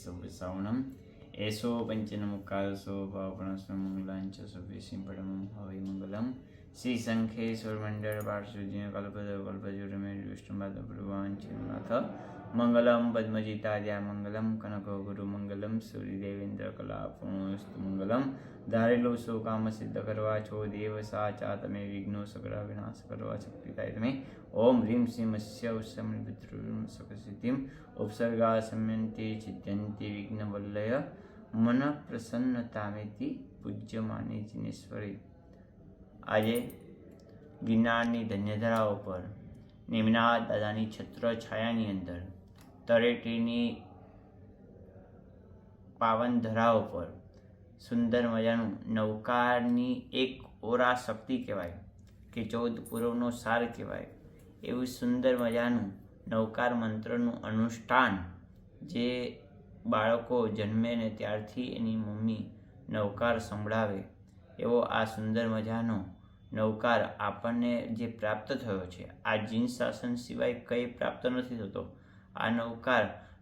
શુભ એસો પંચનમુખાસો ભાવપણસ્વ મંગલાંચ સુભેસિંહ પડમં હવિ મંગલમ શ્રી શંખેશ્વર મંડળ પાર્શ્વજીય કલ્પદ કલ્પજુરમે વિષ્ણુપાદ પ્રભુવાંચનાથ મંગલમ પદ્મજીતાદ્યા મંગલમ કનક ગુરુ મંગલમ સૂર્યદેવેન્દ્ર કલા પૂર્ણસ્તુ મંગલમ ધારેલો સો કામ સિદ્ધ કરવા છો દેવ સાચા તમે વિઘ્નો સકળા વિનાશ કરવા શક્તિતાય તમે ઓમ હ્રીમ શ્રીમ અસ્ય ઉત્સમણી પિતૃમ સકસિદ્ધિમ ઉપસર્ગા સમયંતી છિદ્યંતી વિઘ્નવલ્લય મન પ્રસન્નતામેતી પૂજ્યમાની જિનેશ્વરી। આજે ગિરનારની ધન્યધરાઓ પર નિમનાથ દાદાની છત્ર છાયાની અંદર તળેટીની પાવન ધરાઓ પર સુંદર મજાનું નૌકારની એક ઓરા શક્તિ કહેવાય કે 14 પૂર્વનો સાર કહેવાય એવું સુંદર મજાનું નૌકાર મંત્રનું અનુષ્ઠાન જે બાળકો જન્મે ને ત્યારથી એની મમ્મી નૌકાર સંભળાવે એવો આ સુંદર મજાનો નૌકાર આપણને જે પ્રાપ્ત થયો છે આ જીન શાસન સિવાય કંઈ પ્રાપ્ત નથી થતો। આ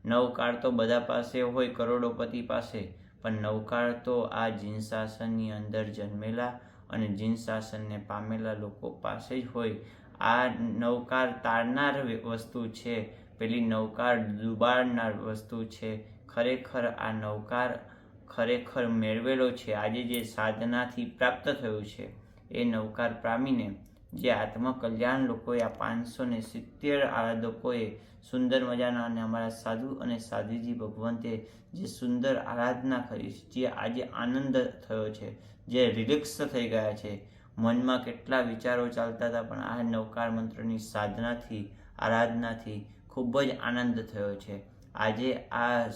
નૌકાર તો બધા પાસે હોય, કરોડોપતિ પાસે, પણ નૌકાર તો આ જીન શાસનની અંદર જન્મેલા અને જીન શાસનને પામેલા લોકો પાસે જ હોય। આ નૌકાર તારનાર વસ્તુ છે, પેલી નૌકાર ડૂબાડનાર વસ્તુ છે। ખરેખર આ નૌકાર ખરેખર મેળવેલો છે, આજે જે સાધનાથી પ્રાપ્ત થયું છે એ નૌકાર પામીને જે આત્મકલ્યાણ લોકોએ આ 570 આરાધકોએ સુંદર મજાના અને અમારા સાધુ અને સાધુજી ભગવંતે જે સુંદર આરાધના કરી છે, જે આજે આનંદ થયો છે, જે રિલેક્સ થઈ ગયા છે, મનમાં કેટલા વિચારો ચાલતા હતા પણ આ નૌકાર મંત્રની સાધનાથી આરાધનાથી ખૂબ જ આનંદ થયો છે। આજે આ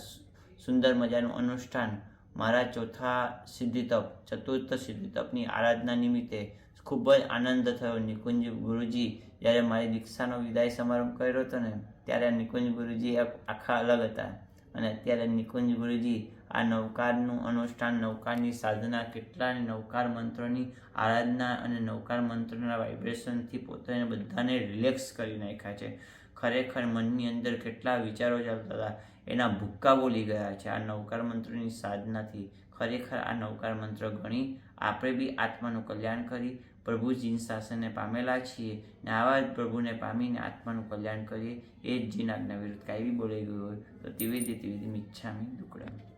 સુંદર મજાનું અનુષ્ઠાન મારા ચતુર્થ સિદ્ધિ તપની આરાધના નિમિત્તે ખૂબ જ આનંદ થયો। નિકુંજ ગુરુજી જ્યારે મારી દીક્ષાનો વિદાય સમારંભ કર્યો હતો ને ત્યારે નિકુંજ ગુરુજી આખા અલગ હતા અને અત્યારે નિકુંજ ગુરુજી આ નૌકારનું અનુષ્ઠાન, નૌકારની સાધના, કેટલા નૌકાર મંત્રોની આરાધના અને નૌકાર મંત્રોના વાઇબ્રેશનથી પોતાને બધાને રિલેક્સ કરી નાખ્યા છે। ખરેખર મનની અંદર કેટલા વિચારો ચાલતા હતા એના ભૂક્કા બોલી ગયા છે આ નૌકાર મંત્રની સાધનાથી। ખરેખર આ નૌકાર મંત્ર ગણી આપણે બી આત્માનું કલ્યાણ કરી પ્રભુ જીન શાસનને પામેલા છીએ ને આવા જ પ્રભુને પામીને આત્માનું કલ્યાણ કરીએ। એ જ જીન આજ્ઞા વિરુદ્ધ કાંઈ બી બોલાઈ ગયું હોય તો ત્રિવેદી મિચ્છામિ દુક્કડમ।